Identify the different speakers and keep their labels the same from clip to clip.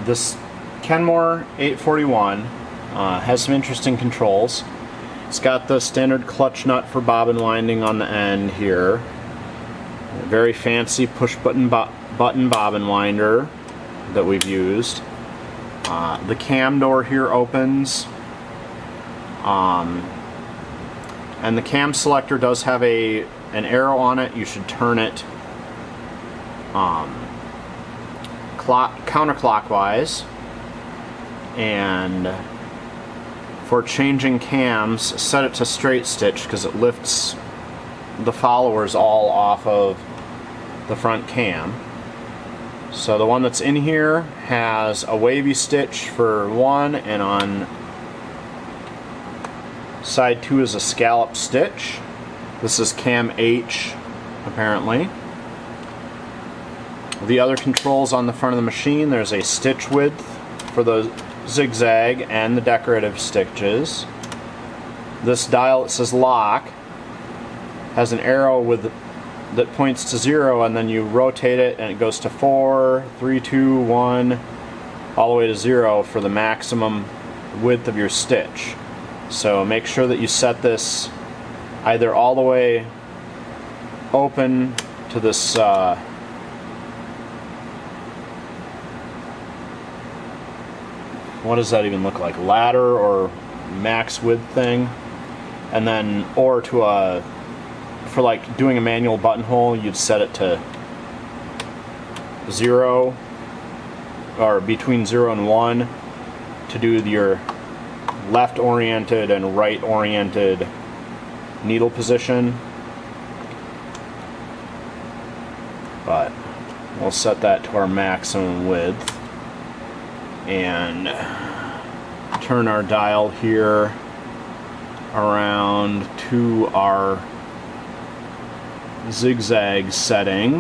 Speaker 1: This Kenmore 841 has some interesting controls. It's got the standard clutch nut for bobbin winding on the end here. A very fancy push button bobbin winder that we've used. The cam door here opens, and the cam selector does have an arrow on it. You should turn it counterclockwise, and for changing cams, set it to straight stitch because it lifts the followers all off of the front cam. So the one that's in here has a wavy stitch for one, and on side 2 is a scallop stitch. This is cam H, apparently. The other controls on the front of the machine, there's a stitch width for the zigzag and the decorative stitches. This dial that says lock has an arrow that points to 0, and then you rotate it and it goes to 4, 3, 2, 1, all the way to 0 for the maximum width of your stitch. So make sure that you set this either all the way open to this what does that even look like? Ladder or max width thing, and then or to a, for like doing a manual buttonhole, you'd set it to 0 or between 0 and 1 to do your left oriented and right oriented needle position. But we'll set that to our maximum width and turn our dial here around to our zigzag setting,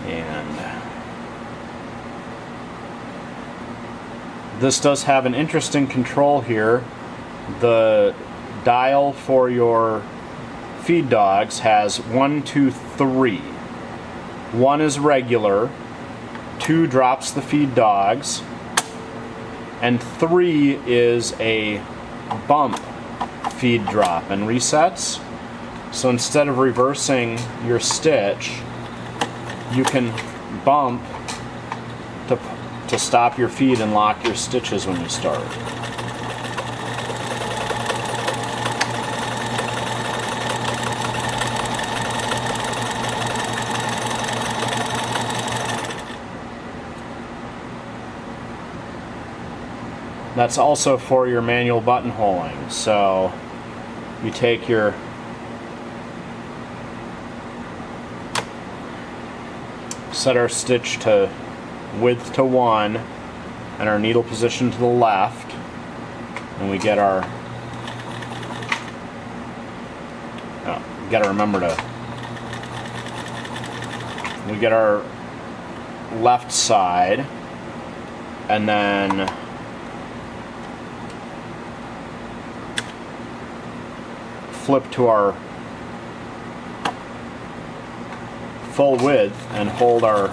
Speaker 1: and this does have an interesting control here. The dial for your feed dogs has 1, 2, 3. 1 is regular, 2 drops the feed dogs, and 3 is a bump feed drop and resets. So instead of reversing your stitch, you can bump to stop your feed and lock your stitches when you start. That's also for your manual buttonholing. So you take your set our stitch to width to 1 and our needle position to the left, and we get our we get our left side, and then flip to our full width and hold our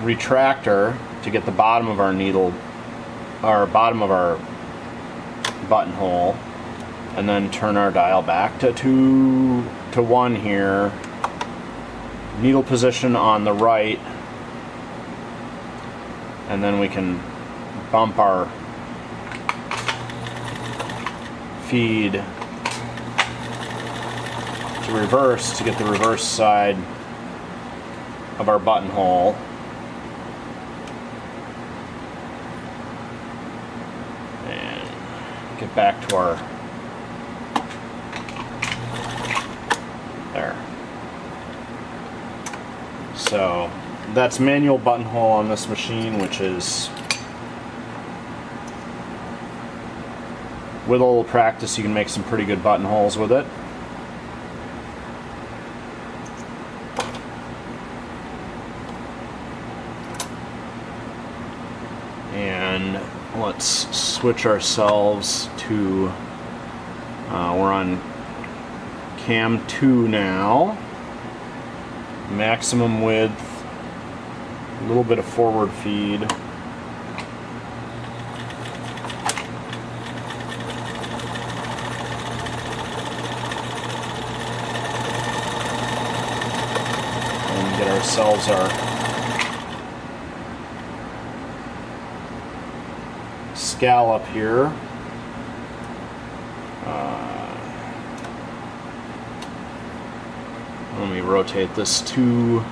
Speaker 1: retractor to get the bottom of our needle, or bottom of our buttonhole, and then turn our dial back to 2 to 1 here. Needle position on the right, and then we can bump our feed to reverse to get the reverse side of our buttonhole. And get back to our, there. So that's manual buttonhole on this machine, which is, with a little practice, you can make some pretty good buttonholes with it. And let's switch ourselves to, we're on cam 2 now. Maximum width A little bit of forward feed. And get ourselves our scallop here. Let me rotate this to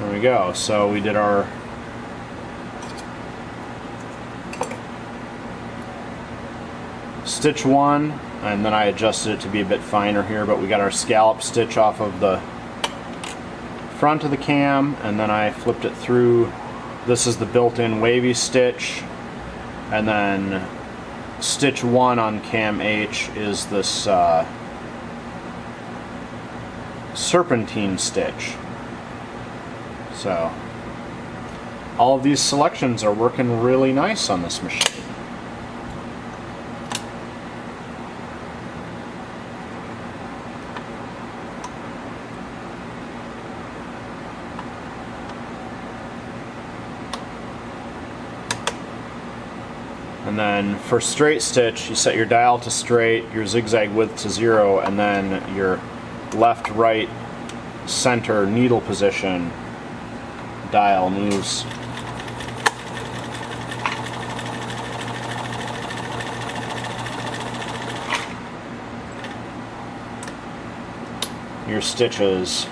Speaker 1: there we go. So we did our stitch 1, and then I adjusted it to be a bit finer here, but we got our scallop stitch off of the front of the cam, and then I flipped it through. This is the built-in wavy stitch, and then stitch 1 on cam H is this serpentine stitch. So all of these selections are working really nice on this machine. And then for straight stitch, you set your dial to straight, your zigzag width to 0, and then your left, right, center needle position dial moves. Your stitches.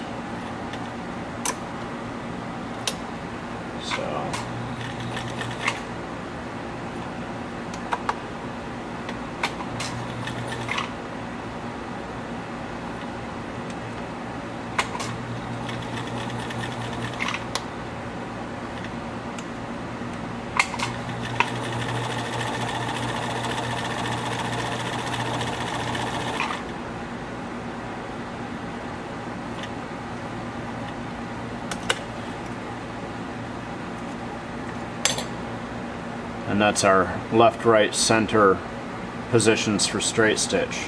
Speaker 1: And that's our left, right, center positions for straight stitch.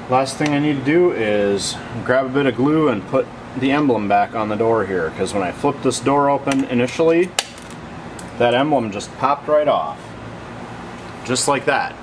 Speaker 1: Last thing I need to do is grab a bit of glue and put the emblem back on the door here, because when I flipped this door open initially, that emblem just popped right off. Just like that.